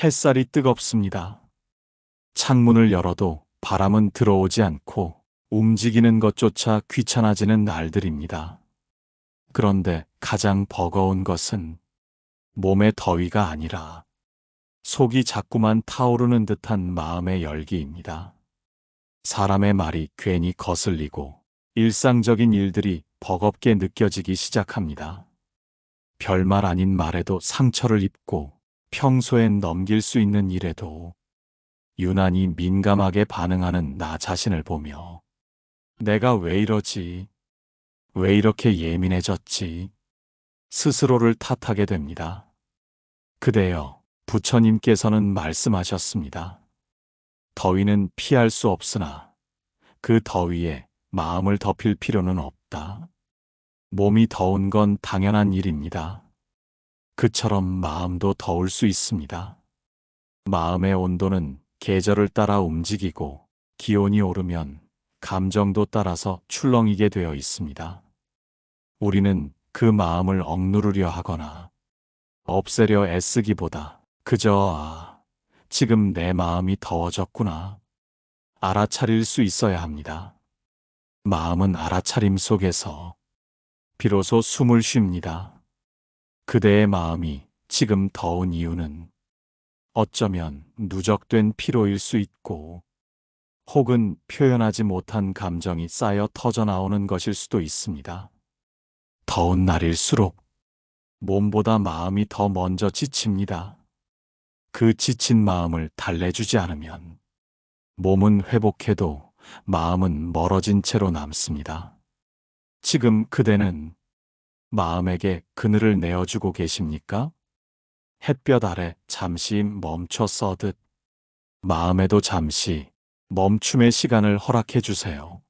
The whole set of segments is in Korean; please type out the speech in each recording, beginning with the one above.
햇살이 뜨겁습니다. 창문을 열어도 바람은 들어오지 않고 움직이는 것조차 귀찮아지는 날들입니다. 그런데 가장 버거운 것은 몸의 더위가 아니라 속이 자꾸만 타오르는 듯한 마음의 열기입니다. 사람의 말이 괜히 거슬리고 일상적인 일들이 버겁게 느껴지기 시작합니다. 별말 아닌 말에도 상처를 입고 평소엔 넘길 수 있는 일에도 유난히 민감하게 반응하는 나 자신을 보며 내가 왜 이러지? 왜 이렇게 예민해졌지? 스스로를 탓하게 됩니다. 그대여, 부처님께서는 말씀하셨습니다. 더위는 피할 수 없으나 그 더위에 마음을 덮일 필요는 없다. 몸이 더운 건 당연한 일입니다. 그처럼 마음도 더울 수 있습니다. 마음의 온도는 계절을 따라 움직이고 기온이 오르면 감정도 따라서 출렁이게 되어 있습니다. 우리는 그 마음을 억누르려 하거나 없애려 애쓰기보다 그저 지금 내 마음이 더워졌구나 알아차릴 수 있어야 합니다. 마음은 알아차림 속에서 비로소 숨을 쉽니다. 그대의 마음이 지금 더운 이유는 어쩌면 누적된 피로일 수 있고 혹은 표현하지 못한 감정이 쌓여 터져나오는 것일 수도 있습니다. 더운 날일수록 몸보다 마음이 더 먼저 지칩니다. 그 지친 마음을 달래주지 않으면 몸은 회복해도 마음은 멀어진 채로 남습니다. 지금 그대는 마음에게 그늘을 내어주고 계십니까? 햇볕 아래 잠시 멈춰 서듯 마음에도 잠시 멈춤의 시간을 허락해 주세요.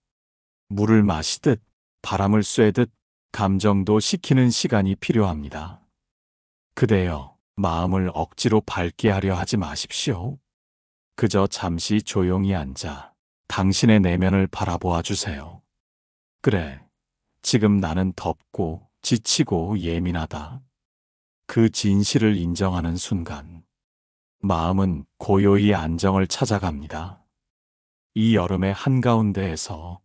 물을 마시듯 바람을 쐬듯 감정도 식히는 시간이 필요합니다. 그대여, 마음을 억지로 밝게 하려 하지 마십시오. 그저 잠시 조용히 앉아 당신의 내면을 바라보아 주세요. 그래, 지금 나는 덥고 지치고 예민하다. 그 진실을 인정하는 순간, 마음은 고요히 안정을 찾아갑니다. 이 여름의 한가운데에서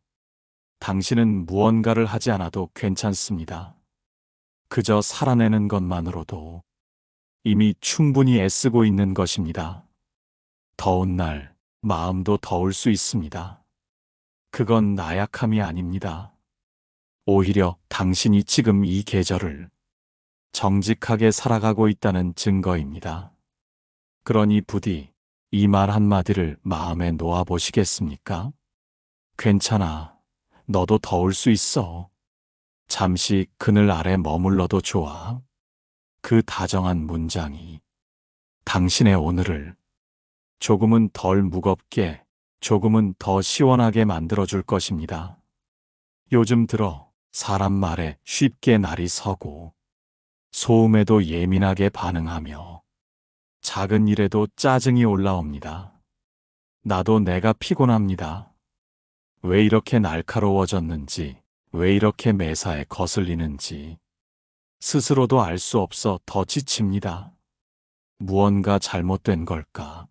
당신은 무언가를 하지 않아도 괜찮습니다. 그저 살아내는 것만으로도 이미 충분히 애쓰고 있는 것입니다. 더운 날, 마음도 더울 수 있습니다. 그건 나약함이 아닙니다. 오히려 당신이 지금 이 계절을 정직하게 살아가고 있다는 증거입니다. 그러니 부디 이 말 한마디를 마음에 놓아 보시겠습니까? 괜찮아. 너도 더울 수 있어. 잠시 그늘 아래 머물러도 좋아. 그 다정한 문장이 당신의 오늘을 조금은 덜 무겁게, 조금은 더 시원하게 만들어줄 것입니다. 요즘 들어 사람 말에 쉽게 날이 서고 소음에도 예민하게 반응하며 작은 일에도 짜증이 올라옵니다. 나도 내가 피곤합니다. 왜 이렇게 날카로워졌는지, 왜 이렇게 매사에 거슬리는지 스스로도 알 수 없어 더 지칩니다. 무언가 잘못된 걸까?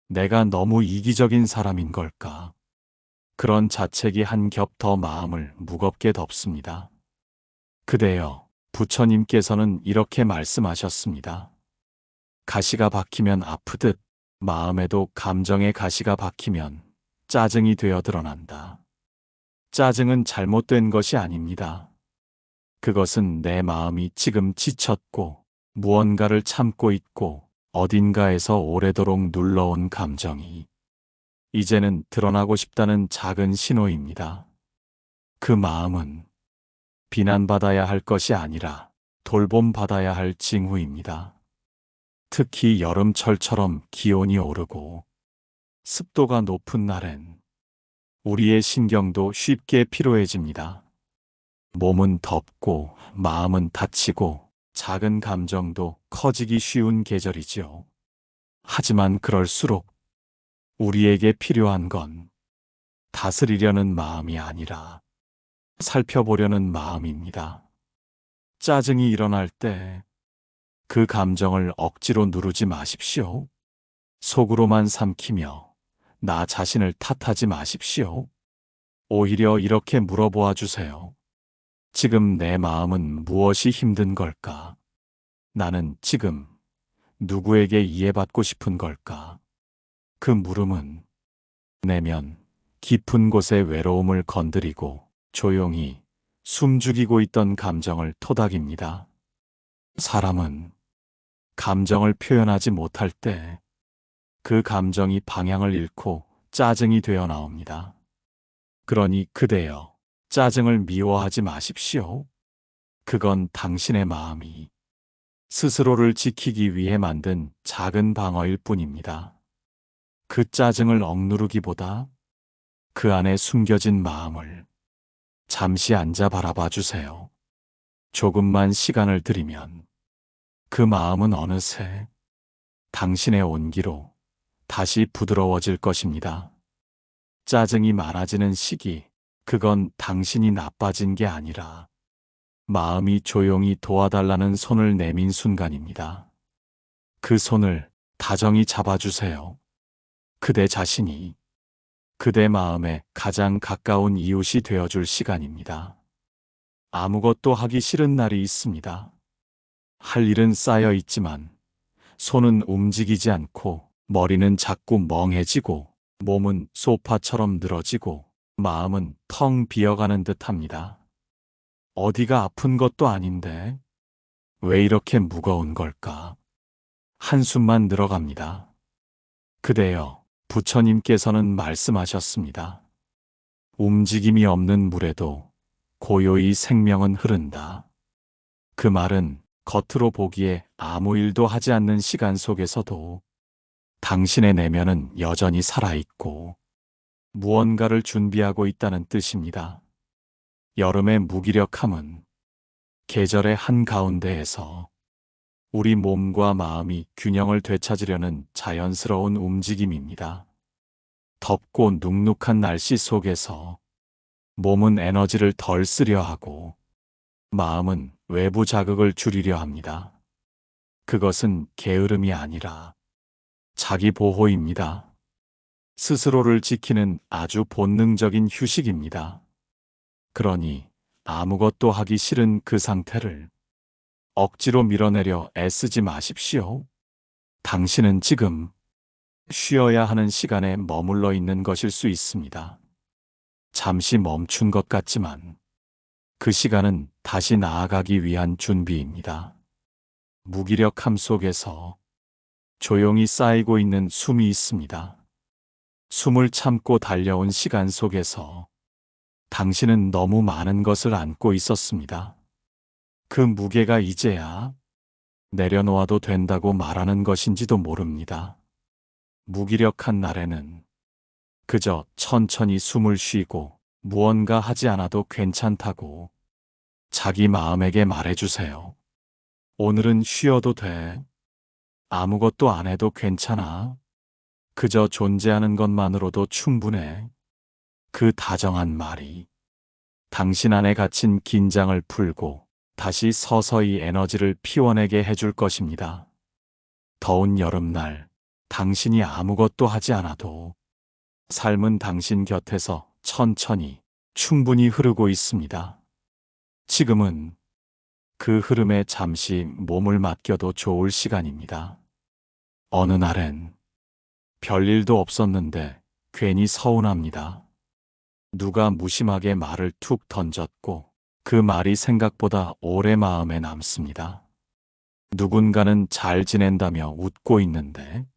내가 너무 이기적인 사람인 걸까? 그런 자책이 한 겹 더 마음을 무겁게 덮습니다. 그대여, 부처님께서는 이렇게 말씀하셨습니다. 가시가 박히면 아프듯 마음에도 감정의 가시가 박히면 짜증이 되어 드러난다. 짜증은 잘못된 것이 아닙니다. 그것은 내 마음이 지금 지쳤고 무언가를 참고 있고 어딘가에서 오래도록 눌러온 감정이 이제는 드러나고 싶다는 작은 신호입니다. 그 마음은 비난받아야 할 것이 아니라 돌봄받아야 할 징후입니다. 특히 여름철처럼 기온이 오르고 습도가 높은 날엔 우리의 신경도 쉽게 피로해집니다. 몸은 덥고 마음은 다치고 작은 감정도 커지기 쉬운 계절이지요. 하지만 그럴수록 우리에게 필요한 건 다스리려는 마음이 아니라 살펴보려는 마음입니다. 짜증이 일어날 때 그 감정을 억지로 누르지 마십시오. 속으로만 삼키며 나 자신을 탓하지 마십시오. 오히려 이렇게 물어보아 주세요. 지금 내 마음은 무엇이 힘든 걸까? 나는 지금 누구에게 이해받고 싶은 걸까? 그 물음은 내면 깊은 곳의 외로움을 건드리고 조용히 숨죽이고 있던 감정을 토닥입니다. 사람은 감정을 표현하지 못할 때 그 감정이 방향을 잃고 짜증이 되어 나옵니다. 그러니 그대여, 짜증을 미워하지 마십시오. 그건 당신의 마음이 스스로를 지키기 위해 만든 작은 방어일 뿐입니다. 그 짜증을 억누르기보다 그 안에 숨겨진 마음을 잠시 앉아 바라봐 주세요. 조금만 시간을 들이면 그 마음은 어느새 당신의 온기로 다시 부드러워질 것입니다. 짜증이 많아지는 시기, 그건 당신이 나빠진 게 아니라 마음이 조용히 도와달라는 손을 내민 순간입니다. 그 손을 다정히 잡아주세요. 그대 자신이 그대 마음에 가장 가까운 이웃이 되어줄 시간입니다. 아무것도 하기 싫은 날이 있습니다. 할 일은 쌓여 있지만 손은 움직이지 않고 머리는 자꾸 멍해지고 몸은 소파처럼 늘어지고 마음은 텅 비어가는 듯합니다. 어디가 아픈 것도 아닌데 왜 이렇게 무거운 걸까? 한숨만 늘어갑니다. 그대여, 부처님께서는 말씀하셨습니다. 움직임이 없는 물에도 고요히 생명은 흐른다. 그 말은 겉으로 보기에 아무 일도 하지 않는 시간 속에서도 당신의 내면은 여전히 살아있고 무언가를 준비하고 있다는 뜻입니다. 여름의 무기력함은 계절의 한가운데에서 우리 몸과 마음이 균형을 되찾으려는 자연스러운 움직임입니다. 덥고 눅눅한 날씨 속에서 몸은 에너지를 덜 쓰려 하고 마음은 외부 자극을 줄이려 합니다. 그것은 게으름이 아니라 자기 보호입니다. 스스로를 지키는 아주 본능적인 휴식입니다. 그러니 아무것도 하기 싫은 그 상태를 억지로 밀어내려 애쓰지 마십시오. 당신은 지금 쉬어야 하는 시간에 머물러 있는 것일 수 있습니다. 잠시 멈춘 것 같지만 그 시간은 다시 나아가기 위한 준비입니다. 무기력함 속에서 조용히 쌓이고 있는 숨이 있습니다. 숨을 참고 달려온 시간 속에서 당신은 너무 많은 것을 안고 있었습니다. 그 무게가 이제야 내려놓아도 된다고 말하는 것인지도 모릅니다. 무기력한 날에는 그저 천천히 숨을 쉬고 무언가 하지 않아도 괜찮다고 자기 마음에게 말해주세요. 오늘은 쉬어도 돼. 아무것도 안 해도 괜찮아. 그저 존재하는 것만으로도 충분해. 그 다정한 말이 당신 안에 갇힌 긴장을 풀고 다시 서서히 에너지를 피워내게 해줄 것입니다. 더운 여름날 당신이 아무것도 하지 않아도 삶은 당신 곁에서 천천히 충분히 흐르고 있습니다. 지금은 그 흐름에 잠시 몸을 맡겨도 좋을 시간입니다. 어느 날엔 별일도 없었는데 괜히 서운합니다. 누가 무심하게 말을 툭 던졌고 그 말이 생각보다 오래 마음에 남습니다. 누군가는 잘 지낸다며 웃고 있는데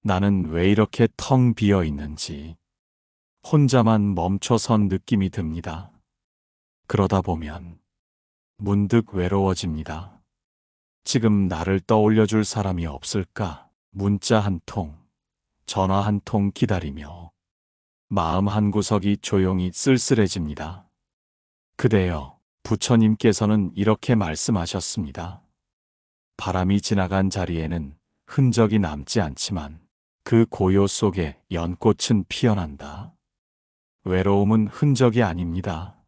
나는 왜 이렇게 텅 비어 있는지 혼자만 멈춰선 느낌이 듭니다. 그러다 보면 문득 외로워집니다. 지금 나를 떠올려줄 사람이 없을까? 문자 한 통, 전화 한 통 기다리며 마음 한구석이 조용히 쓸쓸해집니다. 그대여, 부처님께서는 이렇게 말씀하셨습니다. 바람이 지나간 자리에는 흔적이 남지 않지만 그 고요 속에 연꽃은 피어난다. 외로움은 흔적이 아닙니다.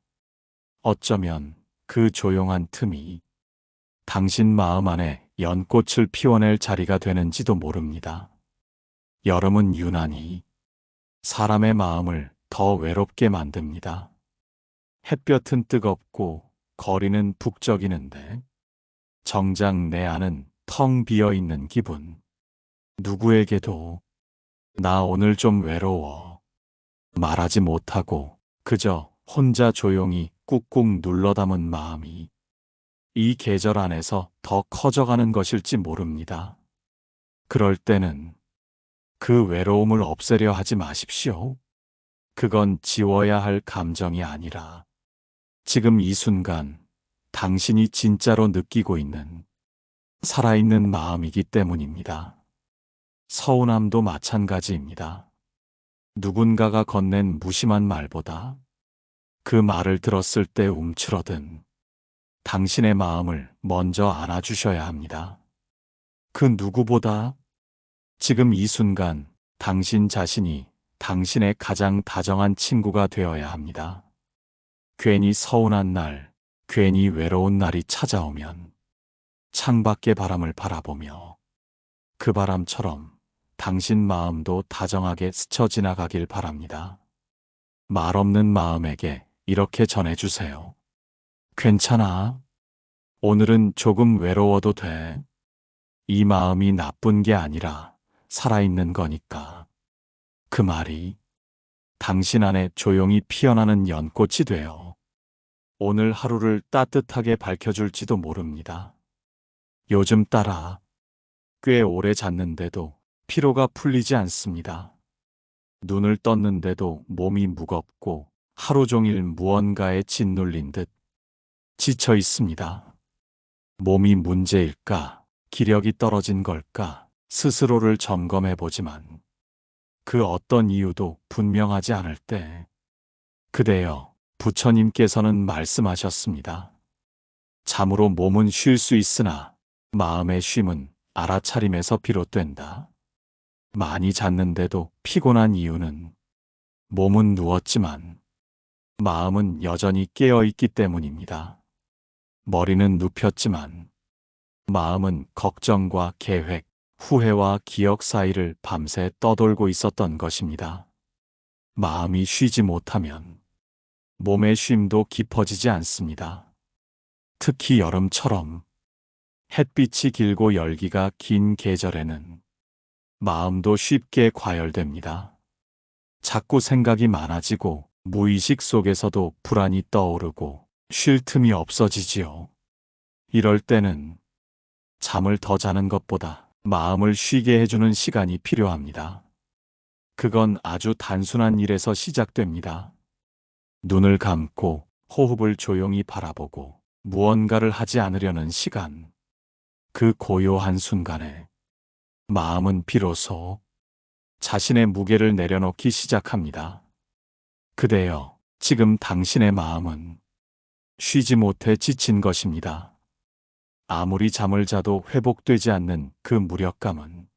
어쩌면 그 조용한 틈이 당신 마음 안에 연꽃을 피워낼 자리가 되는지도 모릅니다. 여름은 유난히 사람의 마음을 더 외롭게 만듭니다. 햇볕은 뜨겁고 거리는 북적이는데 정작 내 안은 텅 비어 있는 기분. 누구에게도 나 오늘 좀 외로워 말하지 못하고 그저 혼자 조용히 꾹꾹 눌러 담은 마음이 이 계절 안에서 더 커져가는 것일지 모릅니다. 그럴 때는 그 외로움을 없애려 하지 마십시오. 그건 지워야 할 감정이 아니라 지금 이 순간 당신이 진짜로 느끼고 있는 살아있는 마음이기 때문입니다. 서운함도 마찬가지입니다. 누군가가 건넨 무심한 말보다 그 말을 들었을 때 움츠러든 당신의 마음을 먼저 안아주셔야 합니다. 그 누구보다 지금 이 순간 당신 자신이 당신의 가장 다정한 친구가 되어야 합니다. 괜히 서운한 날, 괜히 외로운 날이 찾아오면 창밖의 바람을 바라보며 그 바람처럼 당신 마음도 다정하게 스쳐 지나가길 바랍니다. 말 없는 마음에게 이렇게 전해주세요. 괜찮아. 오늘은 조금 외로워도 돼. 이 마음이 나쁜 게 아니라 살아있는 거니까. 그 말이 당신 안에 조용히 피어나는 연꽃이 되어 오늘 하루를 따뜻하게 밝혀줄지도 모릅니다. 요즘 따라 꽤 오래 잤는데도 피로가 풀리지 않습니다. 눈을 떴는데도 몸이 무겁고 하루 종일 무언가에 짓눌린 듯 지쳐 있습니다. 몸이 문제일까? 기력이 떨어진 걸까? 스스로를 점검해 보지만 그 어떤 이유도 분명하지 않을 때 그대여 부처님께서는 말씀하셨습니다. 잠으로 몸은 쉴 수 있으나 마음의 쉼은 알아차림에서 비롯된다. 많이 잤는데도 피곤한 이유는 몸은 누웠지만 마음은 여전히 깨어 있기 때문입니다. 머리는 눕혔지만 마음은 걱정과 계획, 후회와 기억 사이를 밤새 떠돌고 있었던 것입니다. 마음이 쉬지 못하면 몸의 쉼도 깊어지지 않습니다. 특히 여름처럼 햇빛이 길고 열기가 긴 계절에는 마음도 쉽게 과열됩니다. 자꾸 생각이 많아지고 무의식 속에서도 불안이 떠오르고 쉴 틈이 없어지지요. 이럴 때는 잠을 더 자는 것보다 마음을 쉬게 해주는 시간이 필요합니다. 그건 아주 단순한 일에서 시작됩니다. 눈을 감고 호흡을 조용히 바라보고 무언가를 하지 않으려는 시간. 그 고요한 순간에 마음은 비로소 자신의 무게를 내려놓기 시작합니다. 그대여, 지금 당신의 마음은 쉬지 못해 지친 것입니다. 아무리 잠을 자도 회복되지 않는 그 무력감은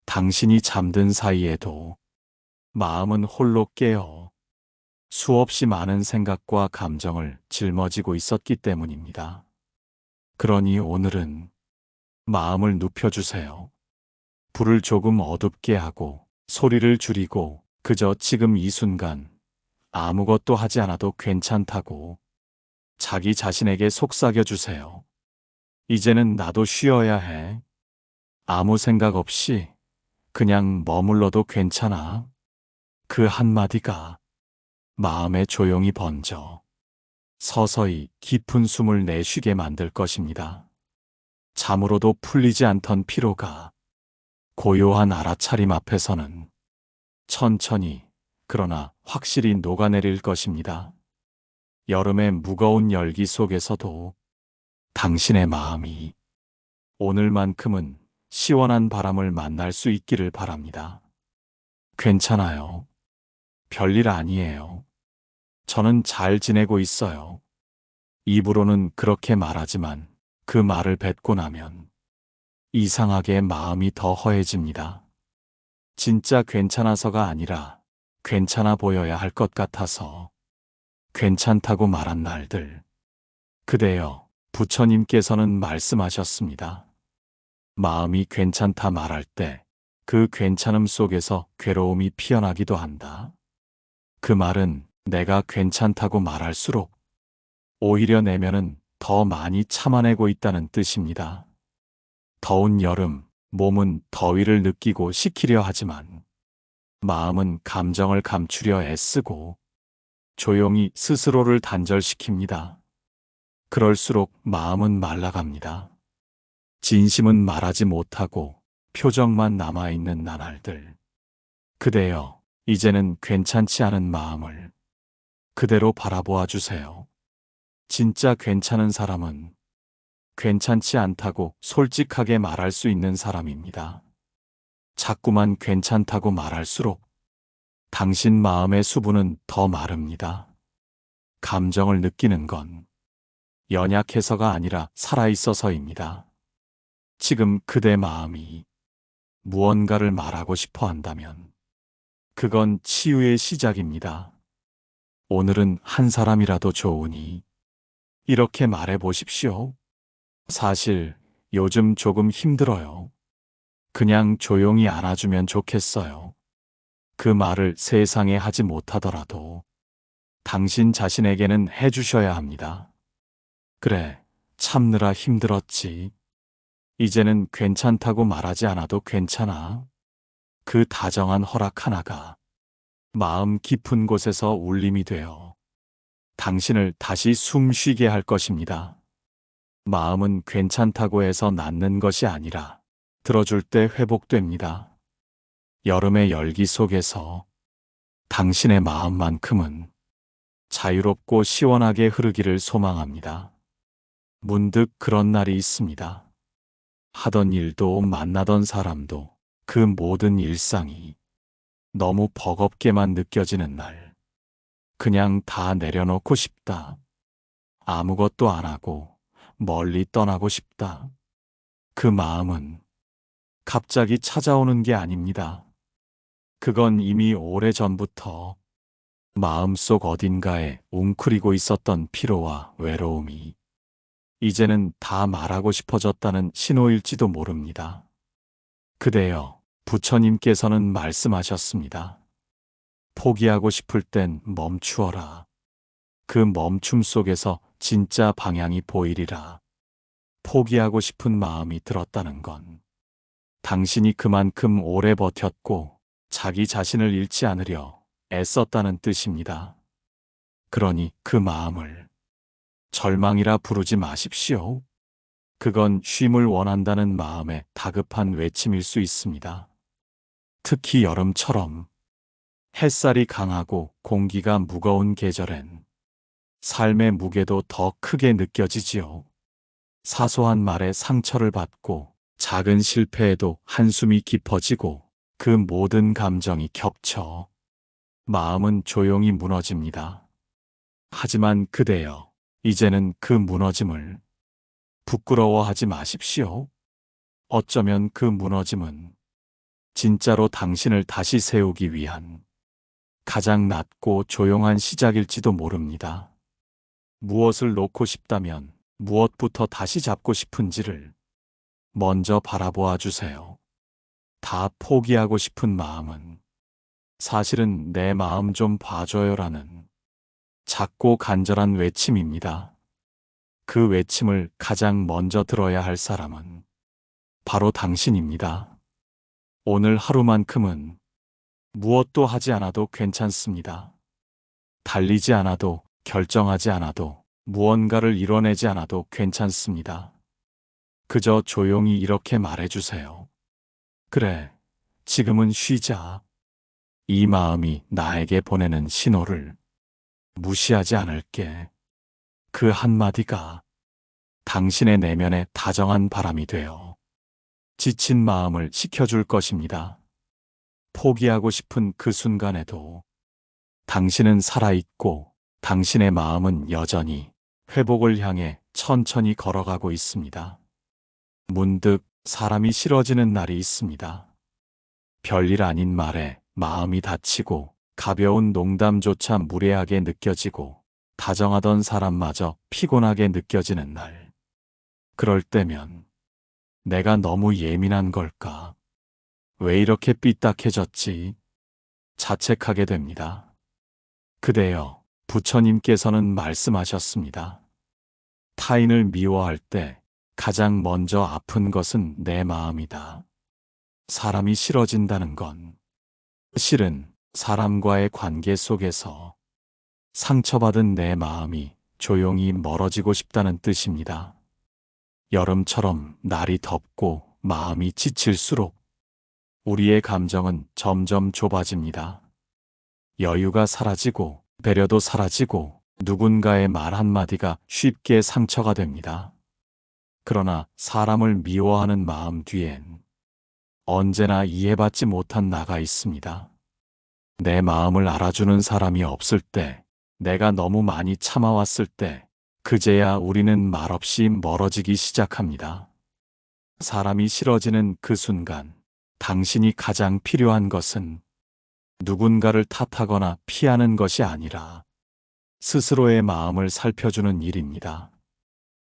당신이 잠든 사이에도 마음은 홀로 깨어 수없이 많은 생각과 감정을 짊어지고 있었기 때문입니다. 그러니 오늘은 마음을 눕혀주세요. 불을 조금 어둡게 하고 소리를 줄이고 그저 지금 이 순간 아무것도 하지 않아도 괜찮다고 자기 자신에게 속삭여주세요. 이제는 나도 쉬어야 해. 아무 생각 없이 그냥 머물러도 괜찮아. 그 한마디가 마음에 조용히 번져 서서히 깊은 숨을 내쉬게 만들 것입니다. 잠으로도 풀리지 않던 피로가 고요한 알아차림 앞에서는 천천히 그러나 확실히 녹아내릴 것입니다. 여름의 무거운 열기 속에서도 당신의 마음이 오늘만큼은 시원한 바람을 만날 수 있기를 바랍니다. 괜찮아요. 별일 아니에요. 저는 잘 지내고 있어요. 입으로는 그렇게 말하지만 그 말을 뱉고 나면 이상하게 마음이 더 허해집니다. 진짜 괜찮아서가 아니라 괜찮아 보여야 할 것 같아서 괜찮다고 말한 날들. 그대여, 부처님께서는 말씀하셨습니다. 마음이 괜찮다 말할 때 그 괜찮음 속에서 괴로움이 피어나기도 한다. 그 말은 내가 괜찮다고 말할수록 오히려 내면은 더 많이 참아내고 있다는 뜻입니다. 더운 여름, 몸은 더위를 느끼고 식히려 하지만 마음은 감정을 감추려 애쓰고 조용히 스스로를 단절시킵니다. 그럴수록 마음은 말라갑니다. 진심은 말하지 못하고 표정만 남아있는 나날들. 그대여, 이제는 괜찮지 않은 마음을 그대로 바라보아 주세요. 진짜 괜찮은 사람은 괜찮지 않다고 솔직하게 말할 수 있는 사람입니다. 자꾸만 괜찮다고 말할수록 당신 마음의 수분은 더 마릅니다. 감정을 느끼는 건 연약해서가 아니라 살아있어서입니다. 지금 그대 마음이 무언가를 말하고 싶어 한다면 그건 치유의 시작입니다. 오늘은 한 사람이라도 좋으니 이렇게 말해 보십시오. 사실 요즘 조금 힘들어요. 그냥 조용히 안아주면 좋겠어요. 그 말을 세상에 하지 못하더라도 당신 자신에게는 해주셔야 합니다. 그래, 참느라 힘들었지. 이제는 괜찮다고 말하지 않아도 괜찮아. 그 다정한 허락 하나가 마음 깊은 곳에서 울림이 되어 당신을 다시 숨 쉬게 할 것입니다. 마음은 괜찮다고 해서 낫는 것이 아니라 들어줄 때 회복됩니다. 여름의 열기 속에서 당신의 마음만큼은 자유롭고 시원하게 흐르기를 소망합니다. 문득 그런 날이 있습니다. 하던 일도 만나던 사람도 그 모든 일상이 너무 버겁게만 느껴지는 날. 그냥 다 내려놓고 싶다. 아무것도 안 하고 멀리 떠나고 싶다. 그 마음은 갑자기 찾아오는 게 아닙니다. 그건 이미 오래전부터 마음속 어딘가에 웅크리고 있었던 피로와 외로움이 이제는 다 말하고 싶어졌다는 신호일지도 모릅니다. 그대여, 부처님께서는 말씀하셨습니다. 포기하고 싶을 땐 멈추어라. 그 멈춤 속에서 진짜 방향이 보이리라. 포기하고 싶은 마음이 들었다는 건 당신이 그만큼 오래 버텼고 자기 자신을 잃지 않으려 애썼다는 뜻입니다. 그러니 그 마음을 절망이라 부르지 마십시오. 그건 쉼을 원한다는 마음의 다급한 외침일 수 있습니다. 특히 여름처럼 햇살이 강하고 공기가 무거운 계절엔 삶의 무게도 더 크게 느껴지지요. 사소한 말에 상처를 받고 작은 실패에도 한숨이 깊어지고 그 모든 감정이 겹쳐 마음은 조용히 무너집니다. 하지만 그대여, 이제는 그 무너짐을 부끄러워하지 마십시오. 어쩌면 그 무너짐은 진짜로 당신을 다시 세우기 위한 가장 낮고 조용한 시작일지도 모릅니다. 무엇을 놓고 싶다면 무엇부터 다시 잡고 싶은지를 먼저 바라보아 주세요. 다 포기하고 싶은 마음은 사실은 내 마음 좀 봐줘요라는 작고 간절한 외침입니다. 그 외침을 가장 먼저 들어야 할 사람은 바로 당신입니다. 오늘 하루만큼은 무엇도 하지 않아도 괜찮습니다. 달리지 않아도, 결정하지 않아도, 무언가를 이뤄내지 않아도 괜찮습니다. 그저 조용히 이렇게 말해주세요. 그래, 지금은 쉬자. 이 마음이 나에게 보내는 신호를 무시하지 않을게. 그 한마디가 당신의 내면에 다정한 바람이 되어 지친 마음을 식혀줄 것입니다. 포기하고 싶은 그 순간에도 당신은 살아있고 당신의 마음은 여전히 회복을 향해 천천히 걸어가고 있습니다. 문득 사람이 싫어지는 날이 있습니다. 별일 아닌 말에 마음이 다치고 가벼운 농담조차 무례하게 느껴지고 다정하던 사람마저 피곤하게 느껴지는 날. 그럴 때면 내가 너무 예민한 걸까? 왜 이렇게 삐딱해졌지? 자책하게 됩니다. 그대여, 부처님께서는 말씀하셨습니다. 타인을 미워할 때 가장 먼저 아픈 것은 내 마음이다. 사람이 싫어진다는 건 실은 사람과의 관계 속에서 상처받은 내 마음이 조용히 멀어지고 싶다는 뜻입니다. 여름처럼 날이 덥고 마음이 지칠수록 우리의 감정은 점점 좁아집니다. 여유가 사라지고 배려도 사라지고 누군가의 말 한마디가 쉽게 상처가 됩니다. 그러나 사람을 미워하는 마음 뒤엔 언제나 이해받지 못한 나가 있습니다. 내 마음을 알아주는 사람이 없을 때, 내가 너무 많이 참아왔을 때, 그제야 우리는 말없이 멀어지기 시작합니다. 사람이 싫어지는 그 순간, 당신이 가장 필요한 것은 누군가를 탓하거나 피하는 것이 아니라 스스로의 마음을 살펴주는 일입니다.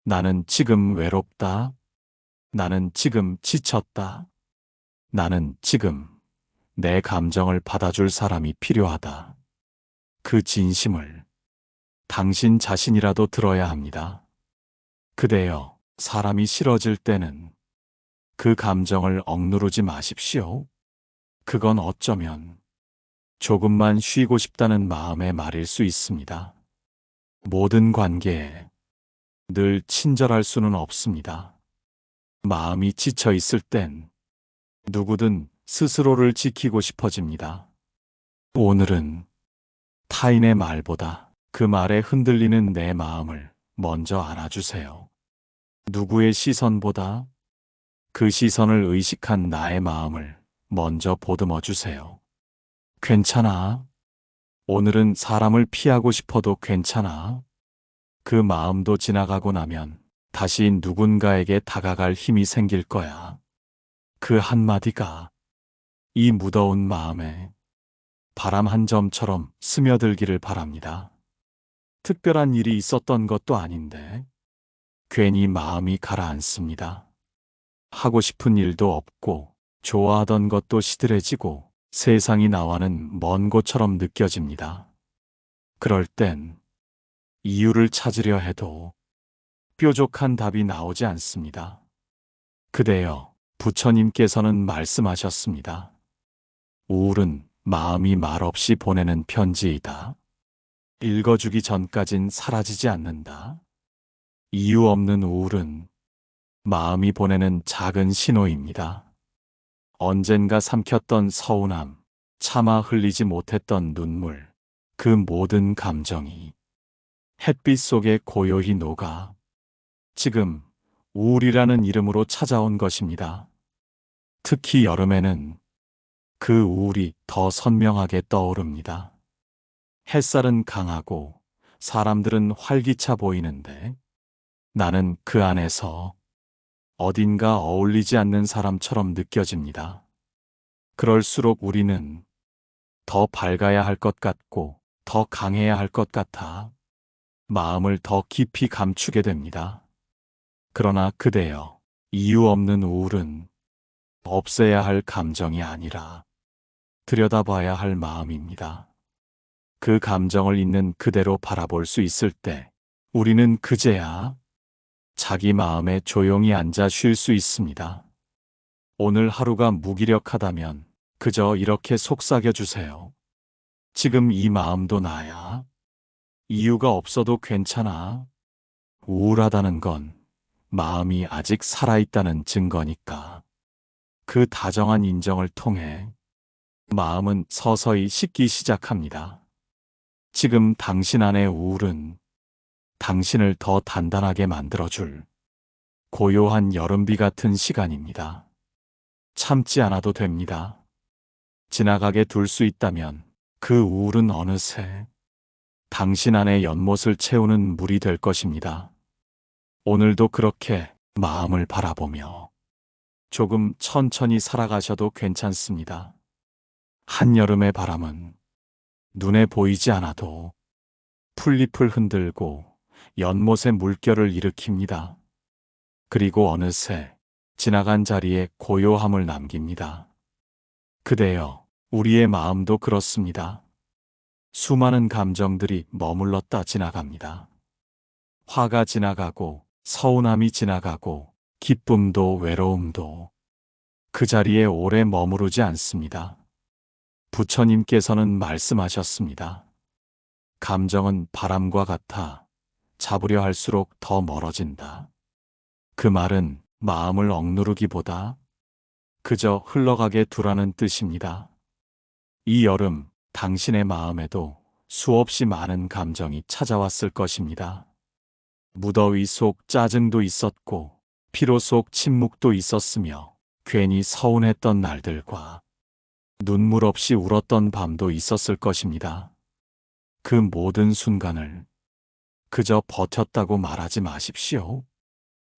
나는 지금 외롭다. 나는 지금 지쳤다. 나는 지금 내 감정을 받아줄 사람이 필요하다. 그 진심을 당신 자신이라도 들어야 합니다. 그대여, 사람이 싫어질 때는 그 감정을 억누르지 마십시오. 그건 어쩌면 조금만 쉬고 싶다는 마음의 말일 수 있습니다. 모든 관계에 늘 친절할 수는 없습니다. 마음이 지쳐 있을 땐 누구든 스스로를 지키고 싶어집니다. 오늘은 타인의 말보다 그 말에 흔들리는 내 마음을 먼저 안아주세요. 누구의 시선보다 그 시선을 의식한 나의 마음을 먼저 보듬어 주세요. 괜찮아. 오늘은 사람을 피하고 싶어도 괜찮아. 그 마음도 지나가고 나면 다시 누군가에게 다가갈 힘이 생길 거야. 그 한마디가 이 무더운 마음에 바람 한 점처럼 스며들기를 바랍니다. 특별한 일이 있었던 것도 아닌데 괜히 마음이 가라앉습니다. 하고 싶은 일도 없고 좋아하던 것도 시들해지고 세상이 나와는 먼 곳처럼 느껴집니다. 그럴 땐 이유를 찾으려 해도 뾰족한 답이 나오지 않습니다. 그대여, 부처님께서는 말씀하셨습니다. 우울은 마음이 말없이 보내는 편지이다. 읽어주기 전까진 사라지지 않는다. 이유 없는 우울은 마음이 보내는 작은 신호입니다. 언젠가 삼켰던 서운함, 차마 흘리지 못했던 눈물, 그 모든 감정이 햇빛 속에 고요히 녹아 지금 우울이라는 이름으로 찾아온 것입니다. 특히 여름에는 그 우울이 더 선명하게 떠오릅니다. 햇살은 강하고 사람들은 활기차 보이는데 나는 그 안에서 어딘가 어울리지 않는 사람처럼 느껴집니다. 그럴수록 우리는 더 밝아야 할 것 같고 더 강해야 할 것 같아 마음을 더 깊이 감추게 됩니다. 그러나 그대여, 이유 없는 우울은 없애야 할 감정이 아니라 들여다봐야 할 마음입니다. 그 감정을 있는 그대로 바라볼 수 있을 때 우리는 그제야 자기 마음에 조용히 앉아 쉴 수 있습니다. 오늘 하루가 무기력하다면 그저 이렇게 속삭여 주세요. 지금 이 마음도 나야. 이유가 없어도 괜찮아. 우울하다는 건 마음이 아직 살아있다는 증거니까. 그 다정한 인정을 통해 마음은 서서히 식기 시작합니다. 지금 당신 안의 우울은 당신을 더 단단하게 만들어줄 고요한 여름비 같은 시간입니다. 참지 않아도 됩니다. 지나가게 둘 수 있다면 그 우울은 어느새 당신 안의 연못을 채우는 물이 될 것입니다. 오늘도 그렇게 마음을 바라보며 조금 천천히 살아가셔도 괜찮습니다. 한여름의 바람은 눈에 보이지 않아도 풀잎을 흔들고 연못의 물결을 일으킵니다. 그리고 어느새 지나간 자리에 고요함을 남깁니다. 그대여, 우리의 마음도 그렇습니다. 수많은 감정들이 머물렀다 지나갑니다. 화가 지나가고, 서운함이 지나가고, 기쁨도 외로움도 그 자리에 오래 머무르지 않습니다. 부처님께서는 말씀하셨습니다. 감정은 바람과 같아 잡으려 할수록 더 멀어진다. 그 말은 마음을 억누르기보다 그저 흘러가게 두라는 뜻입니다. 이 여름 당신의 마음에도 수없이 많은 감정이 찾아왔을 것입니다. 무더위 속 짜증도 있었고, 피로 속 침묵도 있었으며, 괜히 서운했던 날들과 눈물 없이 울었던 밤도 있었을 것입니다. 그 모든 순간을 그저 버텼다고 말하지 마십시오.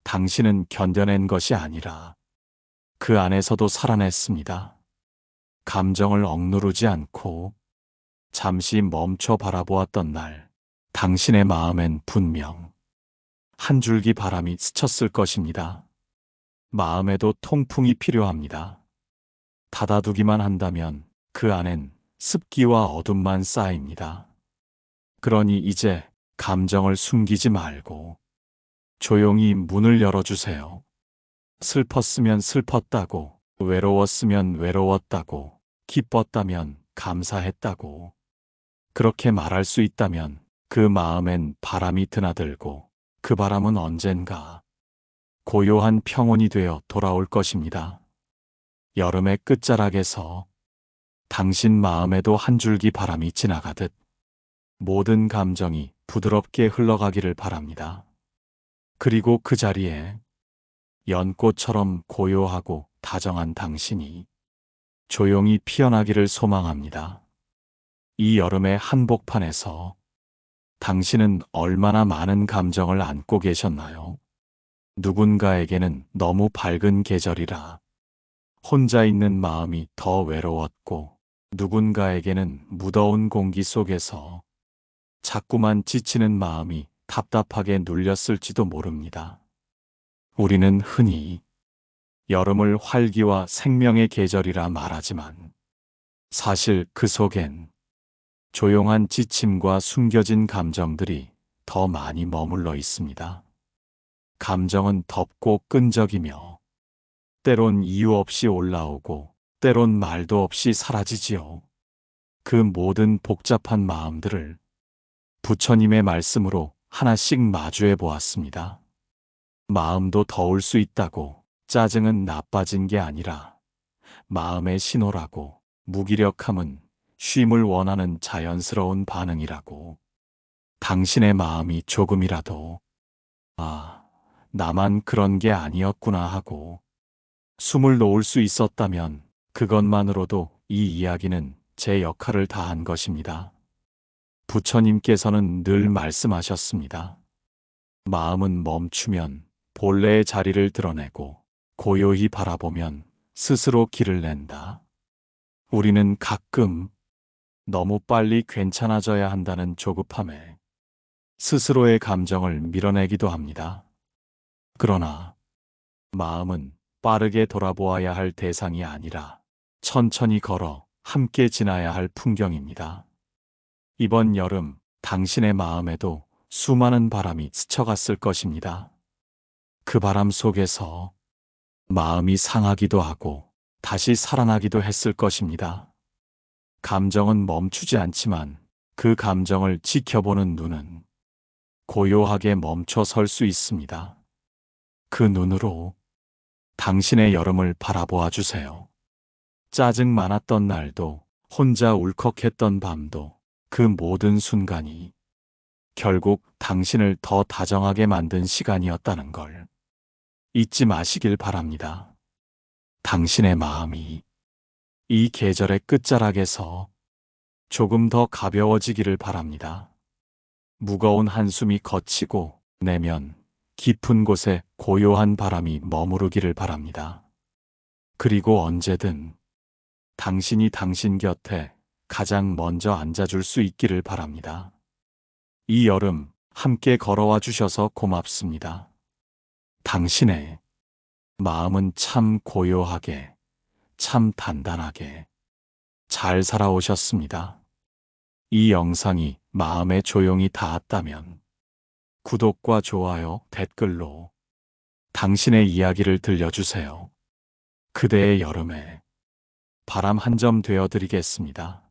당신은 견뎌낸 것이 아니라 그 안에서도 살아냈습니다. 감정을 억누르지 않고 잠시 멈춰 바라보았던 날, 당신의 마음엔 분명 한 줄기 바람이 스쳤을 것입니다. 마음에도 통풍이 필요합니다. 닫아두기만 한다면 그 안엔 습기와 어둠만 쌓입니다. 그러니 이제 감정을 숨기지 말고 조용히 문을 열어주세요. 슬펐으면 슬펐다고, 외로웠으면 외로웠다고, 기뻤다면 감사했다고. 그렇게 말할 수 있다면 그 마음엔 바람이 드나들고 그 바람은 언젠가 고요한 평온이 되어 돌아올 것입니다. 여름의 끝자락에서 당신 마음에도 한 줄기 바람이 지나가듯 모든 감정이 부드럽게 흘러가기를 바랍니다. 그리고 그 자리에 연꽃처럼 고요하고 다정한 당신이 조용히 피어나기를 소망합니다. 이 여름의 한복판에서 당신은 얼마나 많은 감정을 안고 계셨나요? 누군가에게는 너무 밝은 계절이라 혼자 있는 마음이 더 외로웠고, 누군가에게는 무더운 공기 속에서 자꾸만 지치는 마음이 답답하게 눌렸을지도 모릅니다. 우리는 흔히 여름을 활기와 생명의 계절이라 말하지만 사실 그 속엔 조용한 지침과 숨겨진 감정들이 더 많이 머물러 있습니다. 감정은 덥고 끈적이며 때론 이유 없이 올라오고 때론 말도 없이 사라지지요. 그 모든 복잡한 마음들을 부처님의 말씀으로 하나씩 마주해 보았습니다. 마음도 더울 수 있다고, 짜증은 나빠진 게 아니라 마음의 신호라고, 무기력함은 쉼을 원하는 자연스러운 반응이라고, 당신의 마음이 조금이라도 나만 그런 게 아니었구나 하고 숨을 놓을 수 있었다면 그것만으로도 이 이야기는 제 역할을 다한 것입니다. 부처님께서는 늘 말씀하셨습니다. 마음은 멈추면 본래의 자리를 드러내고 고요히 바라보면 스스로 길을 낸다. 우리는 가끔 너무 빨리 괜찮아져야 한다는 조급함에 스스로의 감정을 밀어내기도 합니다. 그러나 마음은 빠르게 돌아보아야 할 대상이 아니라 천천히 걸어 함께 지나야 할 풍경입니다. 이번 여름 당신의 마음에도 수많은 바람이 스쳐갔을 것입니다. 그 바람 속에서 마음이 상하기도 하고 다시 살아나기도 했을 것입니다. 감정은 멈추지 않지만 그 감정을 지켜보는 눈은 고요하게 멈춰 설 수 있습니다. 그 눈으로 당신의 여름을 바라보아 주세요. 짜증 많았던 날도, 혼자 울컥했던 밤도, 그 모든 순간이 결국 당신을 더 다정하게 만든 시간이었다는 걸 잊지 마시길 바랍니다. 당신의 마음이 이 계절의 끝자락에서 조금 더 가벼워지기를 바랍니다. 무거운 한숨이 거치고 내면 깊은 곳에 고요한 바람이 머무르기를 바랍니다. 그리고 언제든 당신이 당신 곁에 가장 먼저 앉아줄 수 있기를 바랍니다. 이 여름 함께 걸어와 주셔서 고맙습니다. 당신의 마음은 참 고요하게, 참 단단하게, 잘 살아오셨습니다. 이 영상이 마음에 조용히 닿았다면 구독과 좋아요, 댓글로 당신의 이야기를 들려주세요. 그대의 여름에 바람 한 점 되어 드리겠습니다.